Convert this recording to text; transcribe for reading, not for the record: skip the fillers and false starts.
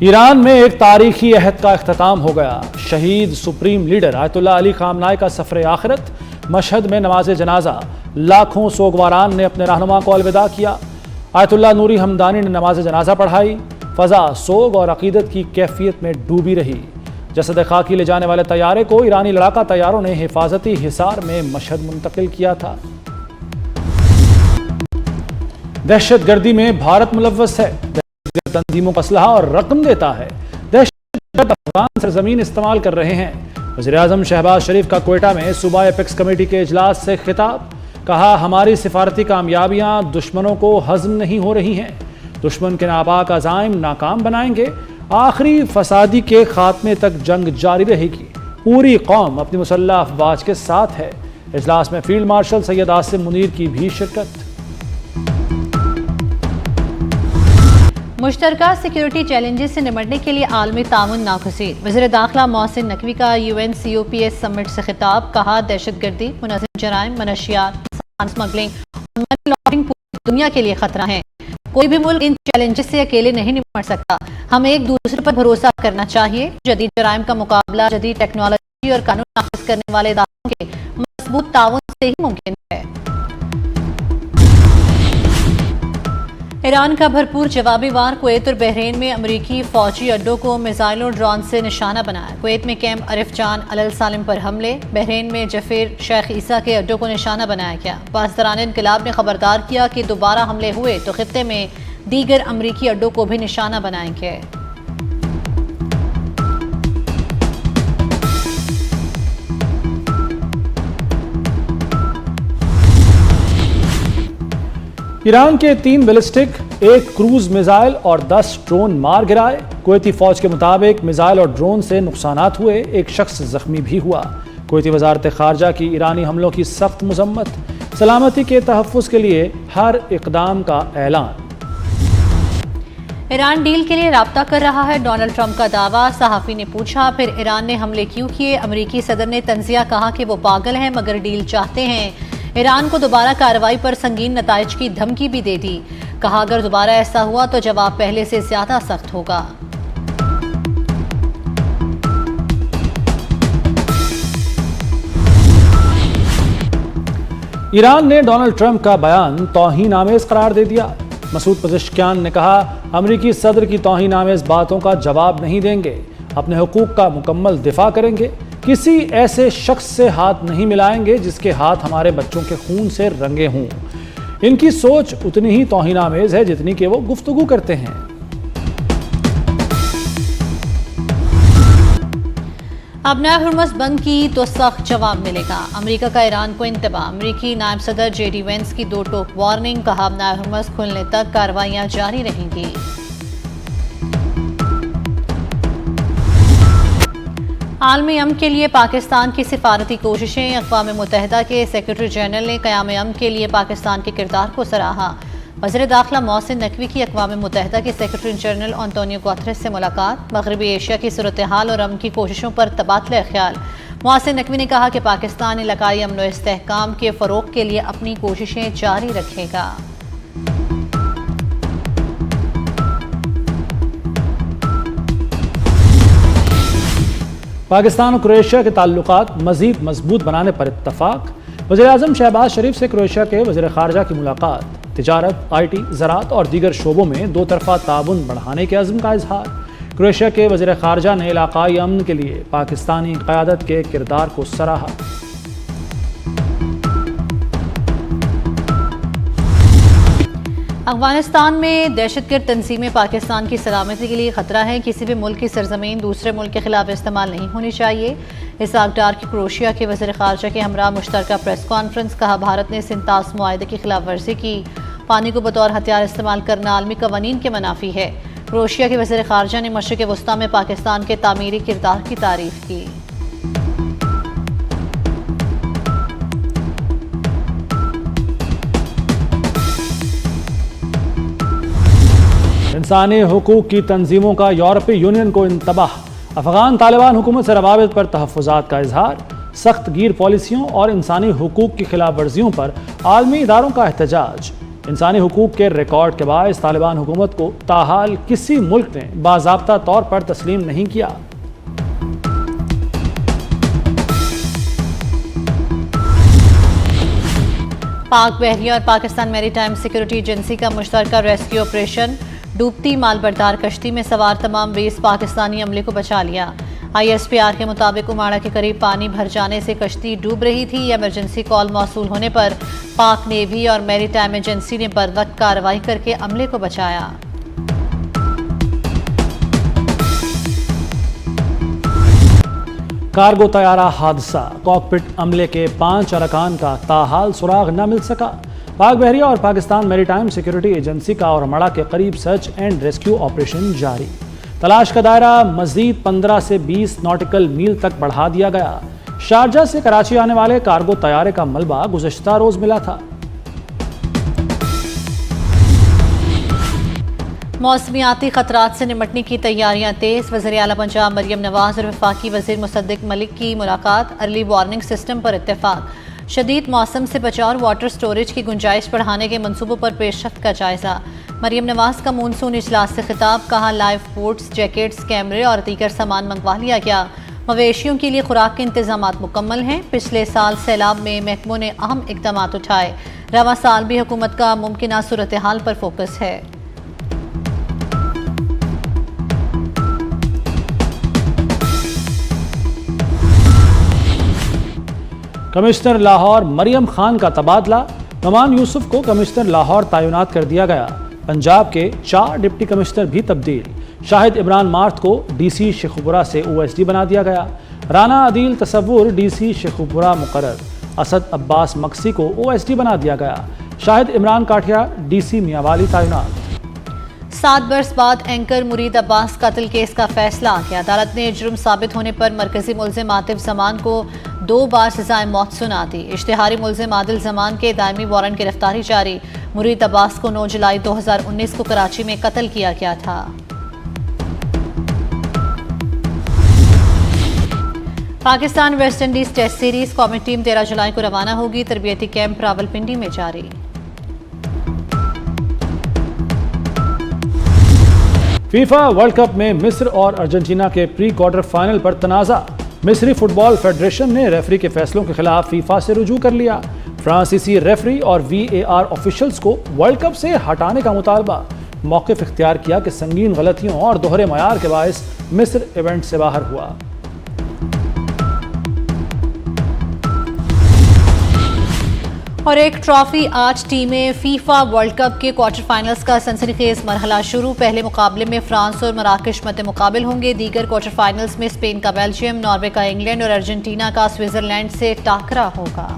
Iran में एक तारीखी अहद का इख्तिताम हो गया। शहीद सुप्रीम लीडर आयतुल्लाह अली खामनाई का सफर आखिरत। मशहद में नमाज जनाजा, लाखों सोगवारान ने अपने रहनुमा को अलविदा किया। आयतुल्लाह नूरी हमदानी ने नमाज जनाजा पढ़ाई। फ़ज़ा सोग और अकीदत की कैफियत में डूबी रही। जसद खाकी ले जाने वाले तैयारे को ईरानी लड़ाका तैयारों ने हिफाजती हिसार में मशहद मुंतकिल किया था। दहशत गर्दी में भारत मुलव्वस है। दहशतगर्द तंजीमों का असलहा और रकम देता है। दहशतगर्द अफगान सरजमीन इस्तेमाल कर रहे हैं। वज़ीर-ए-आज़म शहबाज शरीफ का क्वेटा में सूबा एपेक्स कमेटी के इजलास से खिताब। कहा, हमारी सिफारती कामयाबियां दुश्मनों को हजम नहीं हो रही हैं। दुश्मन के नापाक अज़ाइम नाकाम बनाएंगे। आखिरी फसादी के खात्मे तक जंग जारी रहेगी। पूरी कौम अपनी मुसल्लह अफवाज के साथ है। इजलास में फील्ड मार्शल सैयद आसिम मुनीर की भी शिरकत। मुश्तरका सिक्योरिटी चैलेंजेस से निपटने के लिए आलमी ताउन नागुज़ीर। वज़ीर दाखिला मोहसिन नकवी का UN COPS समिट से खिताब। कहा, दहशतगर्दी, मुनज़्ज़म जराइम, मनशियात, इंसान स्मगलिंग और मनी लॉन्ड्रिंग पूरी दुनिया के लिए खतरा है। कोई भी मुल्क इन चैलेंजेस से अकेले नहीं निपट सकता। हमें एक दूसरे पर भरोसा करना चाहिए। जदीद जराइम का मुकाबला जदीद टेक्नोलॉजी और कानून नाफिज करने वाले इदारों के मजबूत ताउन से ही मुमकिन है। ईरान का भरपूर जवाबी वार। कुवैत और बहरीन में अमरीकी फौजी अड्डों को मिसाइल और ड्रोन से निशाना बनाया। कुवैत में कैंप अरिफ जान अल सालिम पर हमले। बहरीन में जफीर शेख ईसा के अड्डों को निशाना बनाया गया। पासदारान इनकलाब ने खबरदार किया कि दोबारा हमले हुए तो खित्ते में दीगर अमरीकी अड्डों को भी निशाना बनाएंगे। ईरान के 3 बैलिस्टिक, 1 क्रूज मिसाइल और 10 ड्रोन मार गिराए। कुवैती फौज के मुताबिक मिसाइल और ड्रोन से नुकसानात हुए। एक शख्स जख्मी भी हुआ। कुवैती वजारत खारजा की ईरानी हमलों की सख्त मजम्मत। सलामती के तहफ़्फ़ुज़ के लिए हर इक़दाम का ऐलान। ईरान डील के लिए राब्ता कर रहा है, डोनाल्ड ट्रंप का दावा। सहाफ़ी ने पूछा, फिर ईरान ने हमले क्यों किए? अमरीकी सदर ने तंज़िया कहा कि वो पागल हैं मगर डील चाहते हैं। ईरान को दोबारा कार्रवाई पर संगीन नताइज की धमकी भी दे दी। कहा, अगर दोबारा ऐसा हुआ तो जवाब पहले से ज्यादा सख्त होगा। ईरान ने डोनाल्ड ट्रंप का बयान तौहीन आमेज करार दे दिया। मसूद पज़ेश्कियान ने कहा, अमरीकी सदर की तौहीन आमेज बातों का जवाब नहीं देंगे। अपने हुकूक का मुकम्मल दिफा करेंगे। किसी ऐसे शख्स से हाथ नहीं मिलाएंगे जिसके हाथ हमारे बच्चों के खून से रंगे हों। इनकी सोच उतनी ही तौहीन-आमेज है जितनी कि वो गुफ्तगू करते हैं। अब नायब हुर्मुज़ बंद की तो सख्त जवाब मिलेगा। अमेरिका का ईरान को इंतबाह। अमेरिकी नायब सदर JD वेंस की 2 टोक वार्निंग। कहा, अब नायब हुर्मुज़ खुलने तक कार्रवाइयां जारी रहेंगी। आलमी अमन के लिए पाकिस्तान की सिफारती कोशिशें। अक़वाम मुत्तहिदा के सेक्रेटरी जनरल ने क़याम अमन के लिए पाकिस्तान के किरदार को सराहा। वज़ीर दाखिला मोहसिन नकवी की अक़वाम मुत्तहिदा के सेक्रेटरी जनरल एंटोनियो गुतेरेस से मुलाकात। मग़रिबी एशिया की सूरत हाल और अमन की कोशिशों पर तबादला ख्याल। मोहसिन नकवी ने कहा कि पाकिस्तान इलाकाई अमन व इस्तेहकाम के फ़रोग़ के लिए अपनी कोशिशें जारी रखेगा। पाकिस्तान और क्रोएशिया के ताल्लुकात मज़ीद मजबूत बनाने पर इत्तफाक। वज़ीर-ए-आज़म शहबाज शरीफ से क्रोएशिया के वज़ीर ख़ारजा की मुलाकात। तिजारत, IT, ज़राअत और दीगर शोबों में 2 तरफ़ा ताउन बढ़ाने के अज़्म का इजहार। क्रोएशिया के वज़ीर ख़ारजा ने इलाकाई अमन के लिए पाकिस्तानी क़यादत के किरदार को सराहा। अफगानिस्तान में दहशतगर्द तंजीमें पाकिस्तान की सलामती के लिए खतरा है। किसी भी मुल्क की सरजमीन दूसरे मुल्क के खिलाफ इस्तेमाल नहीं होनी चाहिए। इसहाक डार की क्रोएशिया के वज़ीर ख़ारजा के हमरा मुश्तरका प्रेस कॉन्फ्रेंस। कहा, भारत ने सिंतास मुआहदे की खिलाफ वर्जी की। पानी को बतौर हथियार इस्तेमाल करना आलमी कवानीन के मनाफी है। क्रोएशिया के वज़ीर ख़ारजा ने मशरिक़ वस्ता में पाकिस्तान के तामीरी किरदार की तारीफ की। इंसानी हुकूक की तंजीमों का यूरोपीय यूनियन को इंतबाह। अफगान तालिबान हुकूमत से रवाबित पर तहफ़्फ़ुज़ात का इजहार। सख्त गिर पॉलिसियों और इंसानी हुकूक की खिलाफ वर्जियों पर आलमी इदारों का एहतजाज। इंसानी हुकूक के रिकॉर्ड के बायस तालिबान हुकूमत को ताहाल किसी मुल्क ने बाज़ाब्ता तौर पर तस्लीम नहीं किया। पाक बहरिया और पाकिस्तान मैरीटाइम सिक्योरिटी एजेंसी का मुश्तरका रेस्क्यू ऑपरेशन, डूबती मालबरदार कश्ती में सवार तमाम 20 पाकिस्तानी अमले को बचा लिया। ISPR के मुताबिक उमाड़ा के करीब पानी भर जाने से कश्ती डूब रही थी। इमरजेंसी कॉल मौसूल होने पर पाक नेवी और मैरीटाइम एजेंसी ने बरवक्त कार्रवाई करके अमले को बचाया। कार्गो तैयारा हादसा, कॉकपिट अमले के 5 अरकान का ताहाल सुराग न मिल सका। पाक बहरिया और पाकिस्तान मैरीटाइम सिक्योरिटी एजेंसी का और मड़ा के करीब सर्च एंड रेस्क्यू ऑपरेशन जारी। तलाश का दायरा मजीद 15 से 20 नॉटिकल मील तक बढ़ा दिया गया। शारजा से कराची आने वाले कार्गो तैयारे का मलबा गुज़श्ता रोज मिला था। मौसमियाती खतरात से निमटने की तैयारियां तेज। वज़ीर आला पंजाब मरियम नवाज और वफाकी वज़ीर मुसद्दिक मलिक की मुलाकात। अर्ली वार्निंग सिस्टम पर इत्तेफाक। शदीद मौसम से बचाव और वाटर स्टोरेज की गुंजाइश बढ़ाने के मंसूबों पर पेशरफ्त का जायजा। मरियम नवाज का मानसून इजलास से खिताब। कहा लाइफ बोट्स, जैकेट्स, कैमरे और दीगर सामान मंगवा लिया गया। मवेशियों के लिए खुराक के इंतजाम मुकम्मल हैं। पिछले साल सैलाब में महकमों ने अहम इकदाम उठाए। रवां साल भी हुकूमत का मुमकिन सूरत हाल पर फोकस है। कमिश्नर लाहौर मरियम खान का तबादला। नमान यूसुफ को कमिश्नर लाहौर तैनात कर दिया गया। पंजाब के 4 डिप्टी कमिश्नर भी तब्दील। शाहिद इमरान मार्थ को DC शेखुपुरा से OSD बना दिया गया। राना अदील तसव्वुर DC शेखुपुरा मुकर्रर। असद अब्बास मक्सी को OSD बना दिया गया। शाहिद इमरान काठिया DC मियावाली तैनात। 7 बरस बाद एंकर मुरीद अब्बास कत्ल केस का फैसला आ गया। अदालत ने जुर्म साबित होने पर मरकजी मुल्जिम आतिफ जमान को 2 बार सजाए मौत सुना दी। इश्तिहारी मुल्जिम आदिल जमान के दायमी वारंट गिरफ्तारी जारी। मुरीद अब्बास को 9 जुलाई 2019 को कराची में कत्ल किया गया था। Pakistan West Indies test series कौमी टीम 13 जुलाई को रवाना होगी। तरबियती कैंप रावलपिंडी में जारी। फीफा वर्ल्ड कप में मिस्र और अर्जेंटीना के प्री क्वार्टर फाइनल पर तनाज़ा। मिस्री फुटबॉल फेडरेशन ने रेफरी के फैसलों के खिलाफ फीफा से रुजू कर लिया। फ्रांसीसी रेफरी और VAR ऑफिशियल्स को वर्ल्ड कप से हटाने का मुतालबा। मौक़िफ़ इख्तियार किया कि संगीन गलतियों और दोहरे मयार के बायस मिस्र इवेंट से बाहर हुआ। और एक ट्रॉफी, 8 टीमें। फीफा वर्ल्ड कप के क्वार्टर फाइनल्स का सनसनीखेज मरहला शुरू। पहले मुकाबले में फ्रांस और मराकश मद्दे मुकाबिल होंगे। दीगर क्वार्टर फाइनल्स में स्पेन का बेल्जियम, नॉर्वे का इंग्लैंड और अर्जेंटीना का स्विट्जरलैंड से टाकरा होगा।